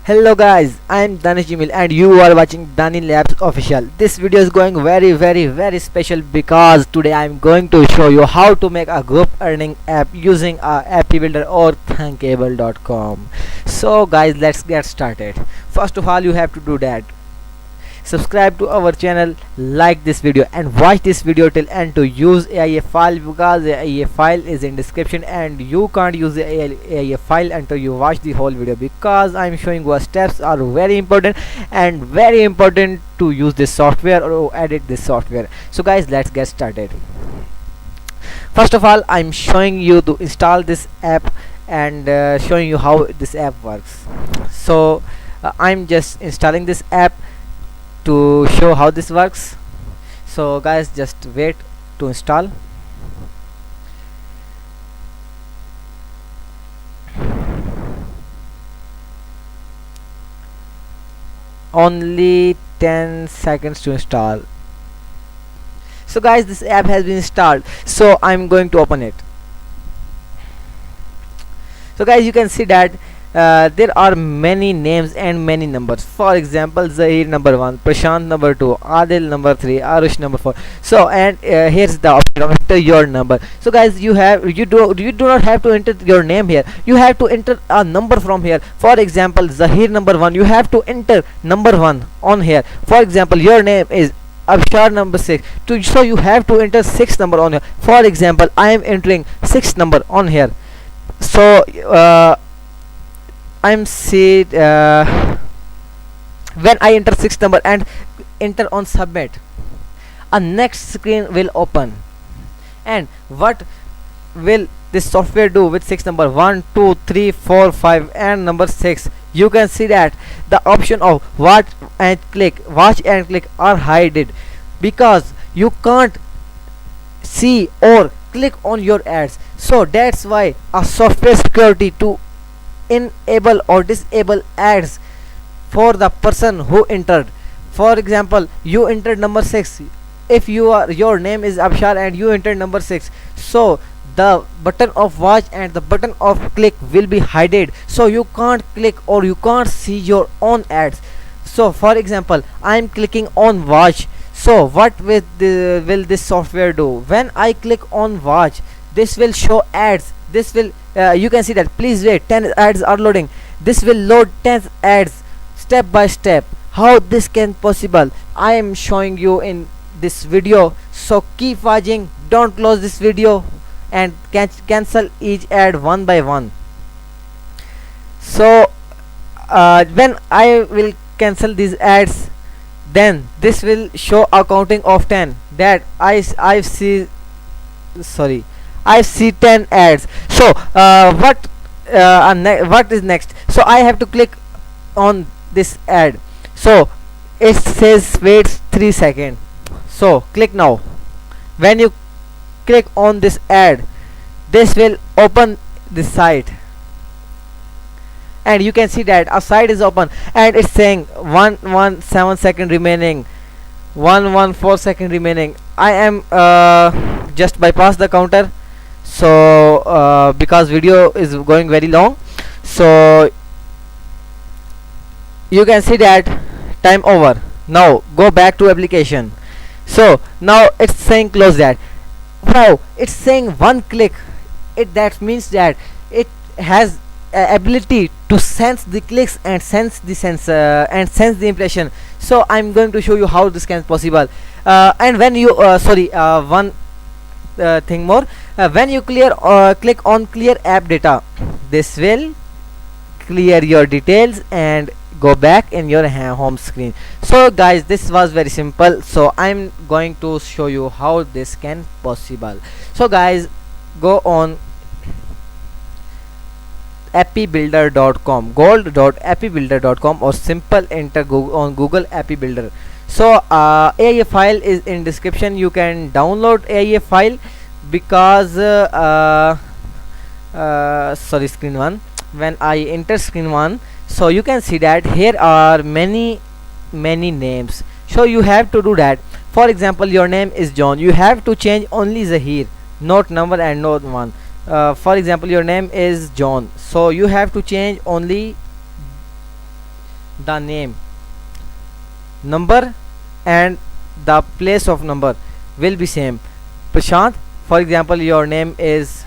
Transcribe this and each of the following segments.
Hello guys, I am Danish Jamil and you are watching Dani Labs Official. This video is going very special because today I am going to show you how to make a group earning app using Appybuilder or Thunkable.com. So guys, let's get started. First of all, you have to do that. Subscribe to our channel, like this video and watch this video till end to use AIA file, because the AIA file is in description and you can't use the AIA file until you watch the whole video, because I'm showing what steps are very important and very important to use this software or edit this software. So guys, let's get started. First of all, I'm showing you to install this app and showing you how this app works. So I'm just installing this app to show how this works. So guys, just wait to install. Only 10 seconds to install. So guys, this app has been installed, so I'm going to open it. So guys, you can see that there are many names and many numbers. For example, Zahir number 1, Prashant number 2, Adil number 3, Arush number 4. So and here's the option of enter your number. So guys, you do not have to enter your name here. You have to enter a number from here. For example, Zahir number 1, you have to enter number 1 on here. For example, your name is Abshar number 6, so you have to enter 6 number on here. For example, I am entering 6 number on here. So I'm see when I enter 6 number and enter on submit, a next screen will open. And what will this software do with 6 number 1, 2, 3, 4, 5 and number 6? You can see that the option of watch and click are hidden, because you can't see or click on your ads. So that's why a software security to enable or disable ads for the person who entered. For example, you entered number 6. If your name is Abshar and you entered number 6, so the button of watch and the button of click will be hidden, so you can't click or you can't see your own ads. So for example, I am clicking on watch. So what will this software do? When I click on watch, this will show ads. This will you can see that, please wait, 10 ads are loading. This will load 10 ads step by step. How this can possible, I am showing you in this video. So keep watching, don't close this video and cancel each ad one by one. So when I will cancel these ads, then this will show a counting of 10 that I see 10 ads. So what is next? So I have to click on this ad. So it says wait 3 seconds. So click now. When you click on this ad, this will open this site, and you can see that a site is open and it's saying 117 second remaining, 114 second remaining. I am just bypass the counter, so because video is going very long. So you can see that time over. Now go back to application. So now it's saying close that. Wow, it's saying one click. That means that it has ability to sense the clicks and sense the impression. So I'm going to show you how this can possible. And when you one thing more, when you click on clear app data, this will clear your details and go back in your home screen. So guys, this was very simple, so I'm going to show you how this can possible. So guys, go on appybuilder.com, gold.appybuilder.com, or simple enter on Google Appybuilder. So AIA file is in description. You can download AIA file, because screen 1. When I enter screen 1, so you can see that here are many names. So you have to do that. For example, your name is John, you have to change only Zahir, not number and not one. For example, your name is John, so you have to change only the name, number and the place of number will be same. Prashant, for example, your name is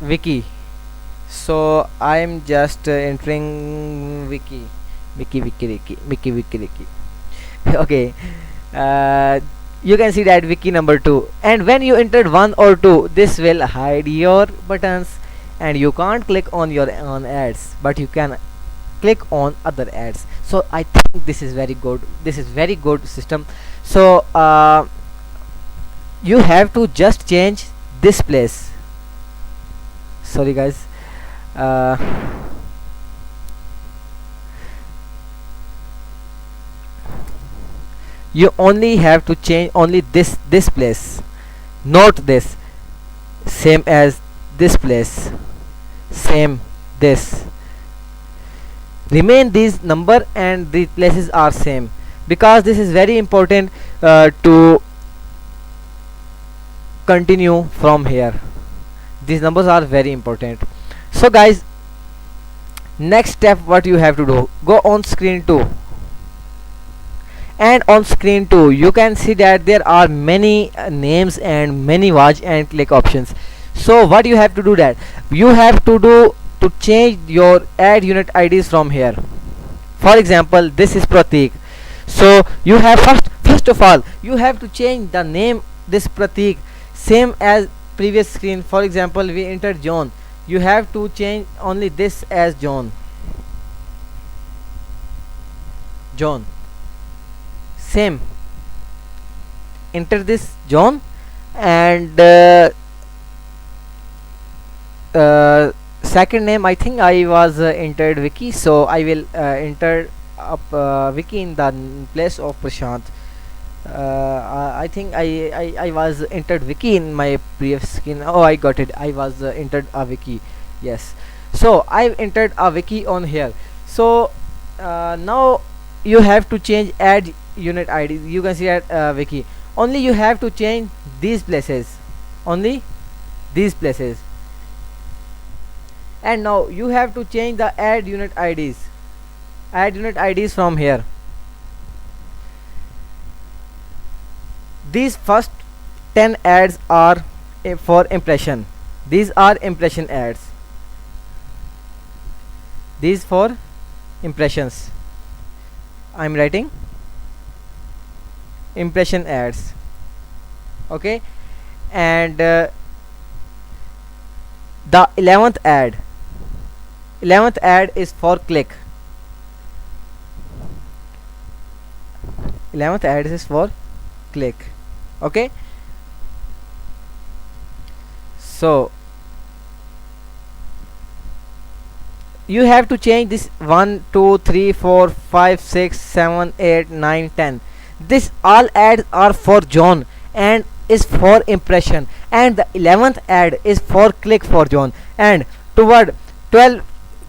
Vicky, so I'm just entering Vicky. Okay, you can see that Wiki number 2, and when you entered 1 or 2, this will hide your buttons and you can't click on your own ads, but you can click on other ads. So I think this is very good, this is very good system. So you have to just change this place. Sorry guys, you only have to change only this place, not this, same as this place, same this, remain these number and the places are same, because this is very important to continue from here. These numbers are very important. So guys, next step what you have to do, go on screen 2, and on screen 2 you can see that there are many names and many watch and click options. So what you have to do, that you have to do to change your add unit IDs from here. For example, this is Pratik, so you have first of all you have to change the name this Pratik same as previous screen. For example, we entered John, you have to change only this as John, same, enter this John, and second name I think I was entered Vicky, so I will enter up Vicky in the place of Prashant. I think I was entered Vicky in my previous screen. Oh, I got it, I was entered a Vicky, yes. So I've entered a Vicky on here. So now you have to change add unit ID. You can see at Wiki only you have to change these places, only these places, and now you have to change the add unit IDs from here. These first 10 ads are for impression, these are impression ads, these for impressions, I'm writing impression ads, okay. And the 11th ad is for click, 11th ad is for click, okay. So you have to change this 1 2 3 4 5 6 7 8 9 10. This all ads are for John and is for impression, and the 11th ad is for click for John, and toward 12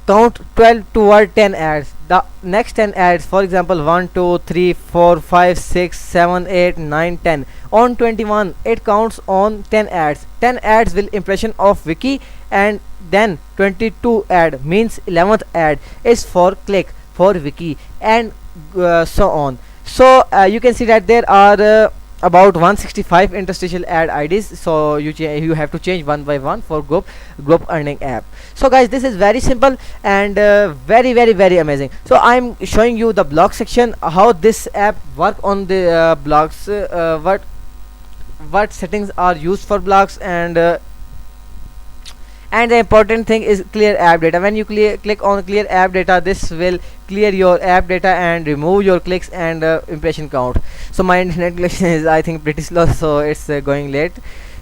count 12 toward 10 ads. The next 10 ads, for example 1 2 3 4 5 6 7 8 9 10, on 21 it counts on 10 ads. 10 ads will impression of Wiki, and then 22 ad means 11th ad is for click for Wiki, and so on. So you can see that there are about 165 interstitial ad IDs, so you have to change one by one for group earning app. So guys, this is very simple and very amazing. So I'm showing you the blog section, how this app work on the blogs, what settings are used for blogs, and the important thing is clear app data. When you click on clear app data, this will clear your app data and remove your clicks and impression count. So my internet connection is I think pretty slow, so it's going late.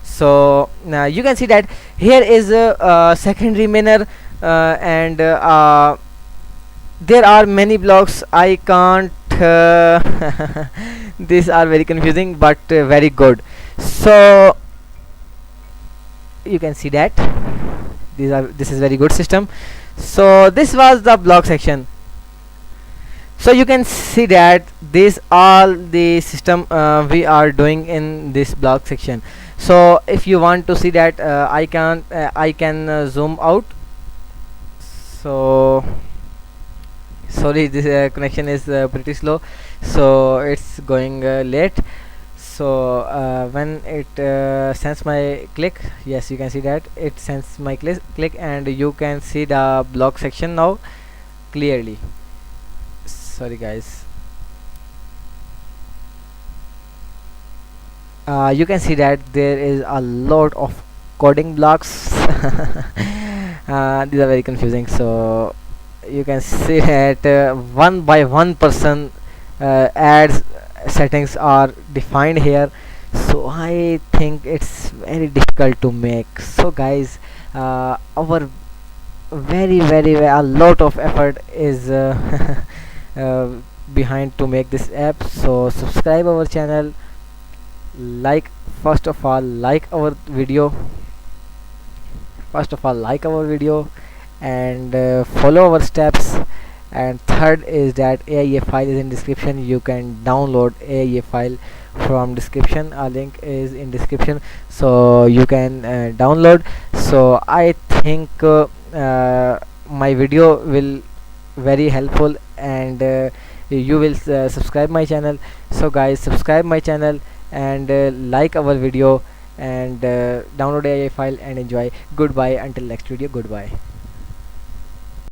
So now you can see that here is a secondary manner, and there are many blocks. I can't these are very confusing but very good. So you can see that this is very good system. So this was the blog section. So you can see that this all the system we are doing in this blog section. So if you want to see that I can zoom out So sorry, this connection is pretty slow, so it's going late. So when it sends my click, yes, you can see that it sends my click, and you can see the block section now clearly. Sorry guys, you can see that there is a lot of coding blocks. These are very confusing. So you can see that one by one person adds settings are defined here. So I think it's very difficult to make. So guys, our a lot of effort is uh, behind to make this app. So subscribe our channel, like, first of all like our video, and follow our steps. And third is that AIA file is in description. You can download AIA file from description. A link is in description, so you can download. So I think my video will very helpful, and you will subscribe my channel. So guys, subscribe my channel, and like our video, and download AIA file and enjoy. Goodbye until next video. Goodbye.